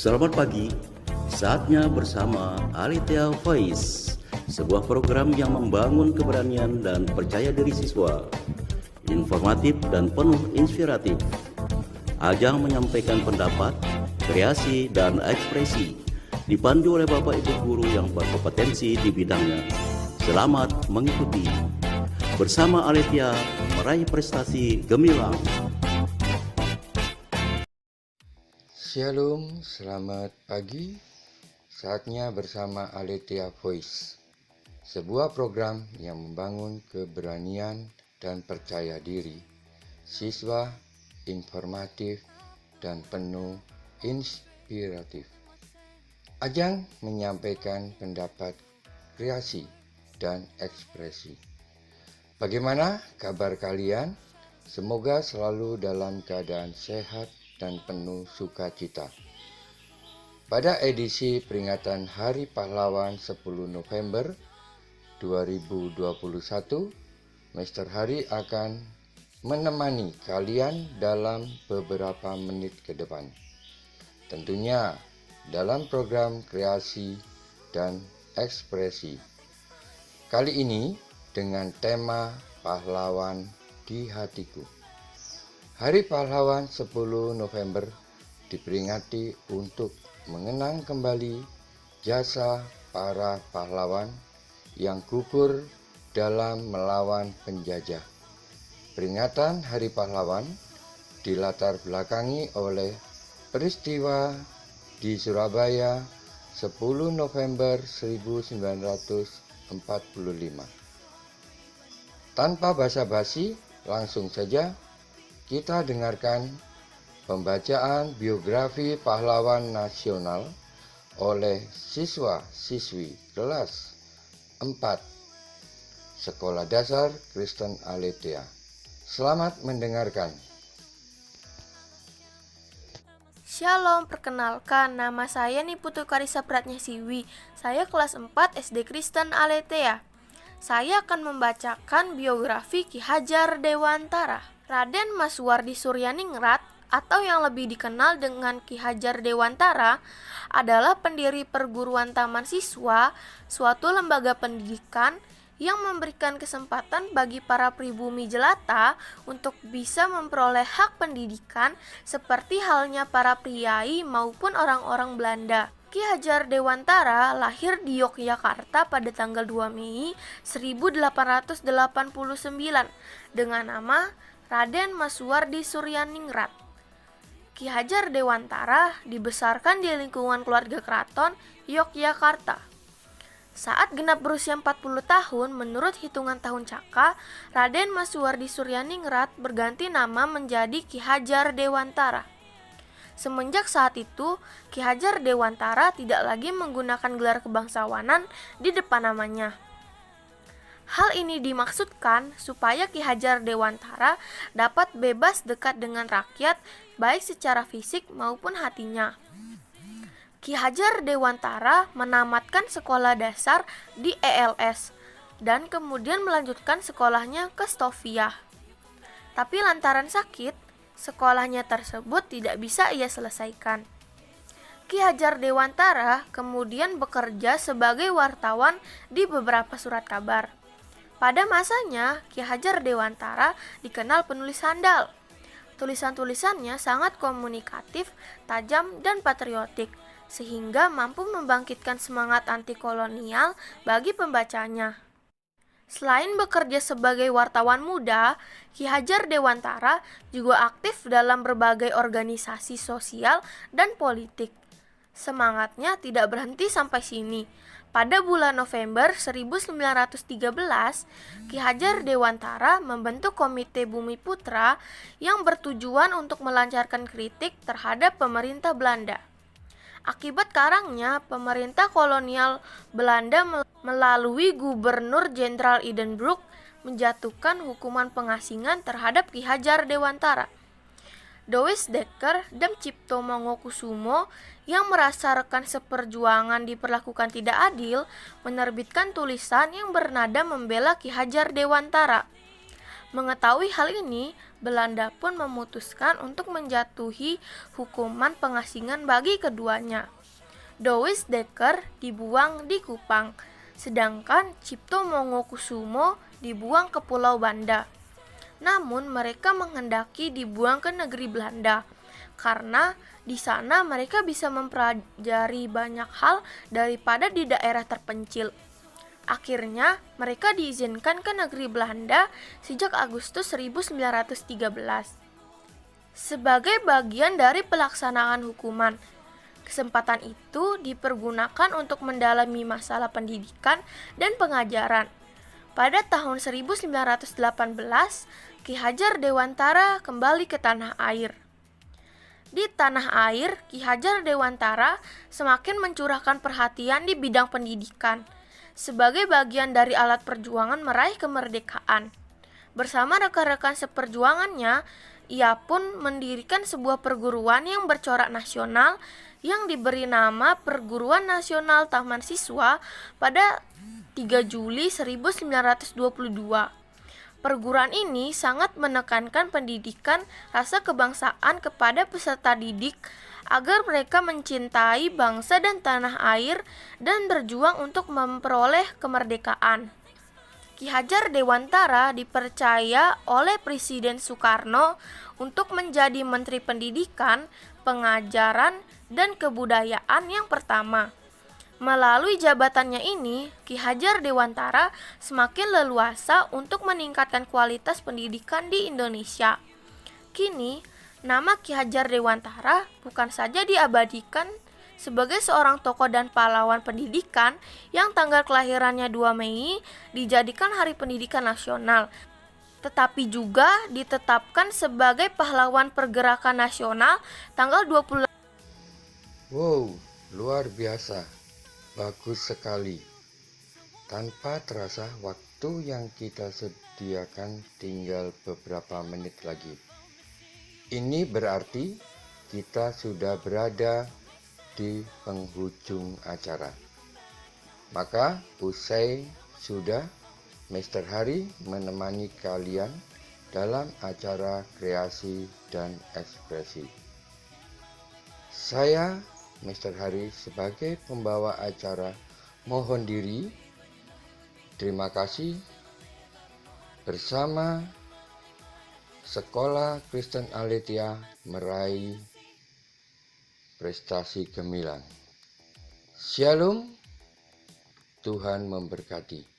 Selamat pagi, saatnya bersama Alethea Voice, sebuah program yang membangun keberanian dan percaya diri siswa, informatif dan penuh inspiratif. Ajang menyampaikan pendapat, kreasi, dan ekspresi, dipandu oleh Bapak Ibu Guru yang berkompetensi di bidangnya. Selamat mengikuti. Bersama Alethea, meraih prestasi gemilang. Shalom, selamat pagi. Saatnya bersama Alethea Voice, sebuah program yang membangun keberanian dan percaya diri siswa, informatif dan penuh inspiratif. Ajang menyampaikan pendapat, kreasi dan ekspresi. Bagaimana kabar kalian? Semoga selalu dalam keadaan sehat dan penuh sukacita. Pada edisi peringatan Hari Pahlawan 10 November 2021, Mr. Hari akan menemani kalian dalam beberapa menit ke depan. Tentunya dalam program kreasi dan ekspresi. Kali ini dengan tema Pahlawan di Hatiku. Hari Pahlawan 10 November diperingati untuk mengenang kembali jasa para pahlawan yang gugur dalam melawan penjajah. Peringatan Hari Pahlawan dilatar belakangi oleh peristiwa di Surabaya 10 November 1945. Tanpa basa-basi, langsung saja kita dengarkan pembacaan biografi pahlawan nasional oleh siswa-siswi kelas 4 Sekolah Dasar Kristen Alethea. Selamat mendengarkan. Shalom, perkenalkan, nama saya Niputu Karisa Pratnyasiwi. Saya kelas 4 SD Kristen Alethea. Saya akan membacakan biografi Ki Hajar Dewantara. Raden Masuwardi Suryaningrat atau yang lebih dikenal dengan Ki Hajar Dewantara adalah pendiri perguruan taman siswa, suatu lembaga pendidikan yang memberikan kesempatan bagi para pribumi jelata untuk bisa memperoleh hak pendidikan seperti halnya para priai maupun orang-orang Belanda. Ki Hajar Dewantara lahir di Yogyakarta pada tanggal 2 Mei 1889 dengan nama Raden Masuwardi Suryaningrat. Ki Hajar Dewantara dibesarkan di lingkungan keluarga keraton Yogyakarta. Saat genap berusia 40 tahun menurut hitungan tahun Caka, Raden Masuwardi Suryaningrat berganti nama menjadi Ki Hajar Dewantara. Semenjak saat itu, Ki Hajar Dewantara tidak lagi menggunakan gelar kebangsawanan di depan namanya. Hal ini dimaksudkan supaya Ki Hajar Dewantara dapat bebas dekat dengan rakyat baik secara fisik maupun hatinya. Ki Hajar Dewantara menamatkan sekolah dasar di ELS dan kemudian melanjutkan sekolahnya ke Stovia. Tapi lantaran sakit, sekolahnya tersebut tidak bisa ia selesaikan. Ki Hajar Dewantara kemudian bekerja sebagai wartawan di beberapa surat kabar. Pada masanya, Ki Hajar Dewantara dikenal penulis handal. Tulisan-tulisannya sangat komunikatif, tajam, dan patriotik, sehingga mampu membangkitkan semangat anti-kolonial bagi pembacanya. Selain bekerja sebagai wartawan muda, Ki Hajar Dewantara juga aktif dalam berbagai organisasi sosial dan politik. Semangatnya tidak berhenti sampai sini. Pada bulan November 1913, Ki Hajar Dewantara membentuk Komite Bumi Putra yang bertujuan untuk melancarkan kritik terhadap pemerintah Belanda. Akibat karangnya, pemerintah kolonial Belanda melalui Gubernur Jenderal Edenbroek menjatuhkan hukuman pengasingan terhadap Ki Hajar Dewantara. Dois Dekker dan Cipto Mangokusumo yang merasa rekan seperjuangan diperlakukan tidak adil, menerbitkan tulisan yang bernada membela Ki Hajar Dewantara. Mengetahui hal ini, Belanda pun memutuskan untuk menjatuhi hukuman pengasingan bagi keduanya. Douwes Dekker dibuang di Kupang, sedangkan Cipto Mangunkusumo dibuang ke Pulau Banda. Namun mereka menghendaki dibuang ke negeri Belanda, karena di sana mereka bisa mempelajari banyak hal daripada di daerah terpencil. Akhirnya, mereka diizinkan ke negeri Belanda sejak Agustus 1913. Sebagai bagian dari pelaksanaan hukuman, kesempatan itu dipergunakan untuk mendalami masalah pendidikan dan pengajaran. Pada tahun 1918, Ki Hajar Dewantara kembali ke tanah air. Di tanah air, Ki Hajar Dewantara semakin mencurahkan perhatian di bidang pendidikan, sebagai bagian dari alat perjuangan meraih kemerdekaan. Bersama rekan-rekan seperjuangannya, ia pun mendirikan sebuah perguruan yang bercorak nasional yang diberi nama Perguruan Nasional Taman Siswa pada 3 Juli 1922. Perguruan ini sangat menekankan pendidikan rasa kebangsaan kepada peserta didik agar mereka mencintai bangsa dan tanah air dan berjuang untuk memperoleh kemerdekaan. Ki Hajar Dewantara dipercaya oleh Presiden Soekarno untuk menjadi Menteri Pendidikan, Pengajaran, dan Kebudayaan yang pertama. Melalui jabatannya ini, Ki Hajar Dewantara semakin leluasa untuk meningkatkan kualitas pendidikan di Indonesia. Kini, nama Ki Hajar Dewantara bukan saja diabadikan sebagai seorang tokoh dan pahlawan pendidikan yang tanggal kelahirannya 2 Mei dijadikan Hari Pendidikan Nasional, tetapi juga ditetapkan sebagai pahlawan pergerakan nasional tanggal 28. Wow, luar biasa. Bagus sekali. Tanpa terasa, waktu yang kita sediakan tinggal beberapa menit lagi. Ini berarti kita sudah berada di penghujung acara. Maka usai sudah, Mr. Hari menemani kalian dalam acara kreasi dan ekspresi. Saya, Mr. Hari, sebagai pembawa acara, mohon diri. Terima kasih. Bersama Sekolah Kristen Aletheia meraih prestasi gemilang. Shalom, Tuhan memberkati.